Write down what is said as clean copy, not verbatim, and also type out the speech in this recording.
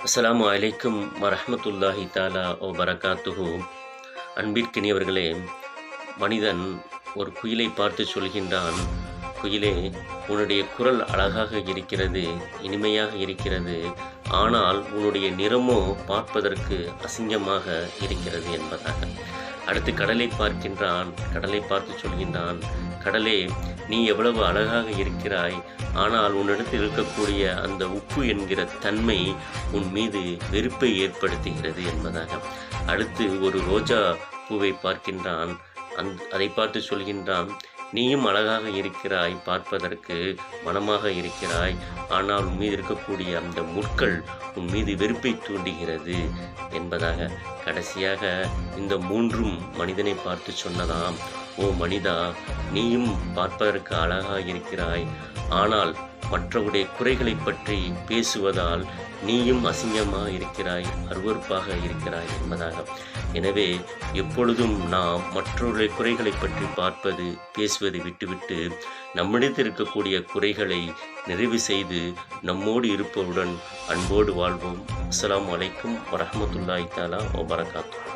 அஸ்ஸலாமு அலைக்கும் வரஹ்மத்துல்லாஹி தஆலா வ பரகாத்துஹு. அன்பிற்கினியவர்களே, மனிதன் ஒரு குயிலை பார்த்து சொல்கின்றான், குயிலே, உன்னுடைய குரல் அழகாக இருக்கிறது, இனிமையாக இருக்கிறது, ஆனால் உன்னுடைய நிறமோ பார்ப்பதற்கு அசிங்கமாக இருக்கிறது என்பதாக. அடுத்து கடலை பார்க்கின்றான், கடலை பார்த்து சொல்கின்றான், கடலே, நீ எவ்வளவு அழகாக இருக்கிறாய், ஆனால் உன்னிடத்தில் இருக்கக்கூடிய அந்த உப்பு என்கிற தன்மை உன் மீது வெறுப்பை ஏற்படுத்துகிறது என்பதாக. அடுத்து ஒரு ரோஜா பூவை பார்க்கின்றான், அதை பார்த்து சொல்கின்றான், நீயும் அழகாக இருக்கிறாய், பார்ப்பதற்கு மனமாக இருக்கிறாய், ஆனால் உன் மீது இருக்கக்கூடிய அந்த முட்கள் உன் மீது வெறுப்பை தூண்டுகிறது என்பதாக. கடைசியாக இந்த மூன்றும் மனிதனை பார்த்து சொன்னதாம், ஓ மனிதா, நீயும் பார்ப்பதற்கு அழகாக இருக்கிறாய், ஆனால் மற்றவருடைய குறைகளை பற்றி பேசுவதால் நீயும் அசிங்கமாக இருக்கிறாய், அருவருப்பாக இருக்கிறாய் என்பதாக. எனவே எப்பொழுதும் நாம் மற்றவருடைய குறைகளை பற்றி பார்ப்பது பேசுவதை விட்டுவிட்டு நம்மிடத்தில் இருக்கக்கூடிய குறைகளை நிறைவு செய்து நம்மோடு இருப்பவுடன் அன்போடு வாழ்வோம். அஸ்ஸலாமு அலைக்கும் வரஹ்மத்துல்லாஹி தஆலா வ பரகாத்துஹு.